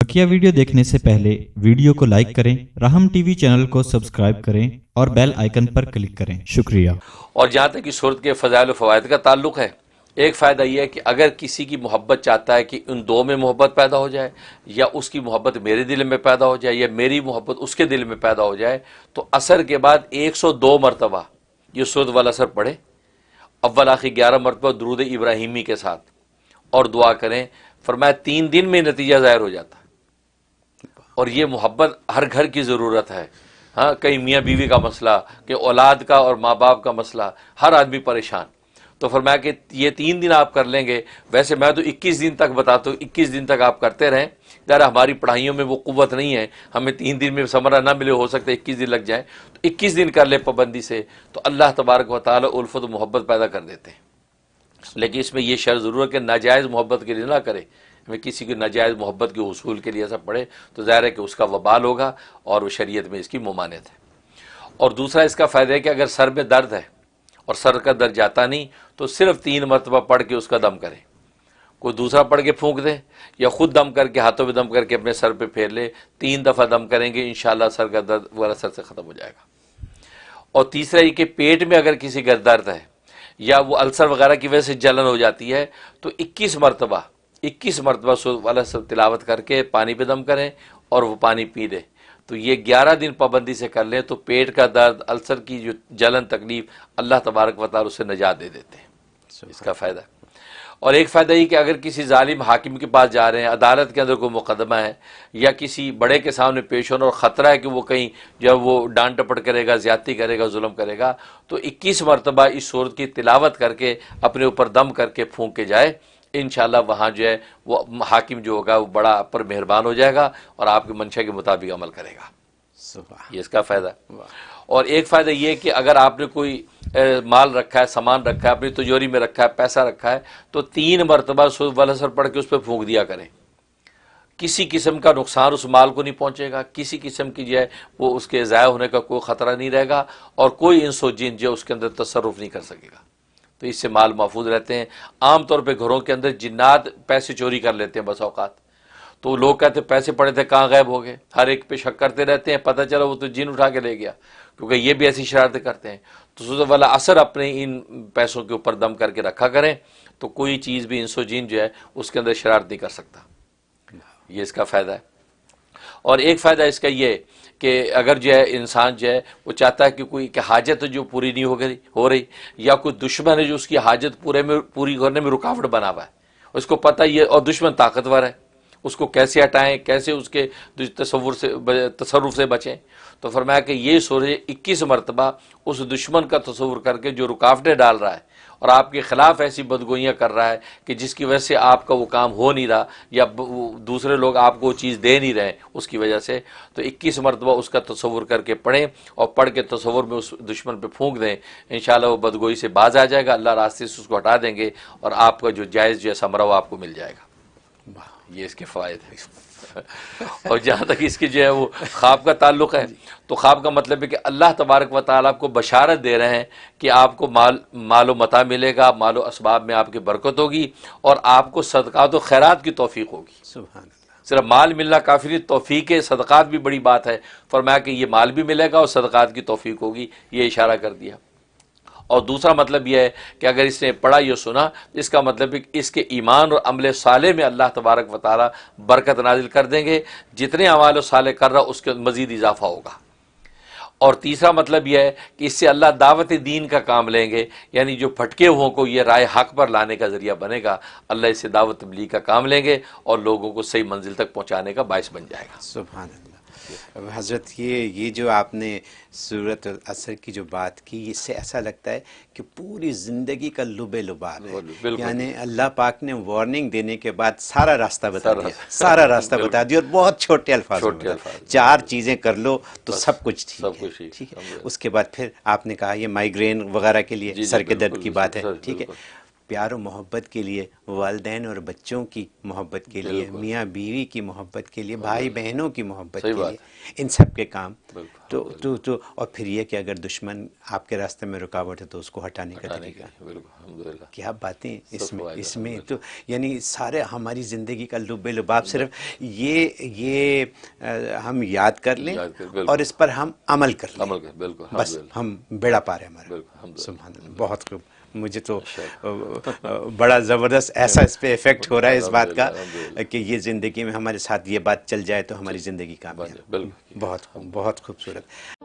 बकिया video देखने से पहले वीडियो को लाइक करें, राहम टीवी चैनल को सब्सक्राइब करें और बेल आइकन पर क्लिक करें। शुक्रिया। और जहाँ तक इस सूरत के फ़ज़ाइल व फ़वाइद का ताल्लुक़ है, एक फ़ायदा यह है कि अगर किसी की मोहब्बत चाहता है कि उन दो में मोहब्बत पैदा हो जाए, या उसकी मोहब्बत मेरे दिल में पैदा हो जाए, या मेरी मोहब्बत उसके दिल में पैदा हो जाए, तो असर के बाद 102 मरतबा ये सूरत वाला असर पढ़े, अव्वल आखिर 11 मरतबा दुरूद इब्राहिमी के साथ, और दुआ करें। फरमाया 3 दिन में नतीजा ज़ाहिर हो जाता है। और ये मोहब्बत हर घर की ज़रूरत है। हाँ, कहीं मियाँ बीवी का मसला, कि औलाद का और माँ बाप का मसला, हर आदमी परेशान। तो फरमाया कि ये 3 दिन आप कर लेंगे। वैसे मैं तो 21 दिन तक बताता हूँ, 21 दिन तक आप करते रहें। यार हमारी पढ़ाइयों में वो कुव्वत नहीं है, हमें 3 दिन में समरा ना मिले, हो सकता है 21 दिन लग जाए। तो 21 दिन कर ले पाबंदी से, तो अल्लाह तबारक व तआला उल्फत व मोहब्बत पैदा कर देते हैं। लेकिन इसमें यह शर्त ज़रूर है कि नाजायज़ मोहब्बत के लिए ना करे। हमें किसी की नाजायज़ मोहब्बत के उसूल के लिए ऐसा पढ़े तो ज़ाहिर है कि उसका वबाल होगा, और वो शरीयत में इसकी मुमानियत है। और दूसरा इसका फ़ायदा है कि अगर सर में दर्द है और सर का दर्द जाता नहीं, तो सिर्फ 3 मरतबा पढ़ के उसका दम करें। कोई दूसरा पढ़ के फूंक दे, या ख़ुद दम करके हाथों में दम करके अपने सर पे फेर ले। 3 दफ़ा दम करेंगे, इंशाअल्लाह सर का दर्द वाला सर से ख़त्म हो जाएगा। और तीसरा ये कि पेट में अगर किसी का दर्द है, या वो अल्सर वगैरह की वजह से जलन हो जाती है, तो 21 मरतबा सूरत वाला सब तिलावत करके पानी पे दम करें, और वो पानी पी लें। तो ये 11 दिन पाबंदी से कर लें, तो पेट का दर्द, अल्सर की जो जलन तकलीफ, अल्लाह तबारक व तआला उससे निजात दे देते हैं। इसका फ़ायदा। और एक फ़ायदा ये कि अगर किसी जालिम हाकिम के पास जा रहे हैं, अदालत के अंदर कोई मुकदमा है, या किसी बड़े के सामने पेश होना, और ख़तरा है कि वो कहीं जब वो डांट टपट करेगा, ज़्यादती करेगा, जुल्म करेगा, तो 21 मरतबा इस सूरत की तिलावत करके अपने ऊपर दम करके फूंक के जाए। इंशाअल्लाह वहाँ जो है वो हाकिम जो होगा वो बड़ा आप पर मेहरबान हो जाएगा, और आपके मंशा के मुताबिक अमल करेगा। ये इसका फ़ायदा। और एक फ़ायदा ये है कि अगर आपने कोई माल रखा है, सामान रखा है, अपनी तिजोरी में रखा है, पैसा रखा है, तो 3 मरतबा सूरत वाला असर पढ़ के उस पर फूंक दिया करें। किसी किस्म का नुकसान उस माल को नहीं पहुंचेगा, किसी किस्म की जो है वो उसके ज़ाया होने का कोई ख़तरा नहीं रहेगा, और कोई इंसो जिन जो उसके अंदर तसर्रुफ़ नहीं कर सकेगा। तो इससे माल महफूज रहते हैं। आम तौर पे घरों के अंदर जिन्नात पैसे चोरी कर लेते हैं बस औकात। तो लोग कहते पैसे पड़े थे कहाँ गायब हो गए, हर एक पे शक करते रहते हैं, पता चला वो तो जिन उठा के ले गया, क्योंकि ये भी ऐसी शरारतें करते हैं। तो सूरत वाला असर अपने इन पैसों के ऊपर दम करके रखा करें, तो कोई चीज़ भी इंसो जिन जो है उसके अंदर शरारत नहीं कर सकता। ये इसका फ़ायदा है। और एक फ़ायदा इसका ये है कि अगर जो है इंसान जो है वो चाहता है कि कोई कि हाजत जो पूरी नहीं हो रही, या कोई दुश्मन है जो उसकी हाजत पूरी करने में रुकावट बना हुआ है, उसको पता ही है, और दुश्मन ताकतवर है, उसको कैसे हटाएं, कैसे उसके तसर्रुफ़ से बचें। तो फरमाया कि ये सूरह 21 मरतबा उस दुश्मन का तसव्वुर करके जो रुकावटें डाल रहा है, और आपके ख़िलाफ़ ऐसी बदगोइयाँ कर रहा है कि जिसकी वजह से आपका वो काम हो नहीं रहा, या दूसरे लोग आपको वो चीज़ दे नहीं रहे उसकी वजह से, तो 21 मरतबा उसका तसव्वुर करके पढ़ें, और पढ़ के तसव्वुर में उस दुश्मन पे फूंक दें। इंशाअल्लाह वो बदगोई से बाज आ जाएगा, अल्लाह रास्ते से उसको हटा देंगे, और आपका जो जायज़ जो है समरा वो आपको मिल जाएगा। ये इसके फ़ायदे हैं। और जहाँ तक इसकी जो है वो ख्वाब का ताल्लुक़ है, तो ख्वाब का मतलब है कि अल्लाह तबारक व तआला आपको बशारत दे रहे हैं कि आपको मालो मता मिलेगा, मालो असबाब में आपकी बरकत होगी, और आपको सदक़ात व खैरात की तौफ़ीक़ होगी। सुभान अल्लाह। सिर्फ माल मिलना काफ़ी नहीं, तौफ़ीक़ सदक़ात भी बड़ी बात है। फरमाया कि ये माल भी मिलेगा और सदक़ात की तौफ़ीक़ होगी, ये इशारा कर दिया। और दूसरा मतलब यह है कि अगर इसने पढ़ा या सुना, इसका मतलब है कि इसके ईमान और अमल साले में अल्लाह तबारक व तआला बरकत नाजिल कर देंगे। जितने अमाल साले कर रहा उसके मज़ीद इजाफा होगा। और तीसरा मतलब यह है कि इससे अल्लाह दावत दीन का काम लेंगे, यानी जो भटके हुओं को ये राय हक़ पर लाने का ज़रिया बनेगा। अल्लाह इससे दावत तबलीग का काम लेंगे, और लोगों को सही मंजिल तक पहुँचाने का बाइस बन जाएगा। सुभान अल्लाह। हज़रत ये जो आपने सूरत असर की जो बात की, इससे ऐसा लगता है कि पूरी ज़िंदगी का लुबे लुबाब है। यानी अल्लाह पाक ने वार्निंग देने के बाद सारा रास्ता बता दिया, सारा रास्ता बता दिया, और बहुत छोटे अल्फाज में 4 चीज़ें कर लो तो सब कुछ ठीक है। उसके बाद फिर आपने कहा ये माइग्रेन वगैरह के लिए सर के दर्द की बात है, ठीक है। پیار و محبت کے لیے، والدین اور بچوں کی محبت کے لیے، میاں بیوی کی محبت کے لیے، بھائی بہنوں کی محبت کے لیے، ان سب کے کام تو اور پھر یہ کہ اگر دشمن آپ کے راستے میں رکاوٹ ہے تو اس کو ہٹانے کا طریقہ. کیا باتیں اس میں تو یعنی سارے ہماری زندگی کا لب لباب صرف یہ ہم یاد کر لیں اور اس پر ہم عمل کر لیں، بس ہم بیڑا پار ہے ہمارا. سبحان اللہ، بہت خوب. مجھے تو بڑا زبردست ایسا اس پہ ایفیکٹ ہو رہا ہے اس بات کا کہ یہ زندگی میں ہمارے ساتھ یہ بات چل جائے تو ہماری زندگی کامیاب. بہت خوبصورت.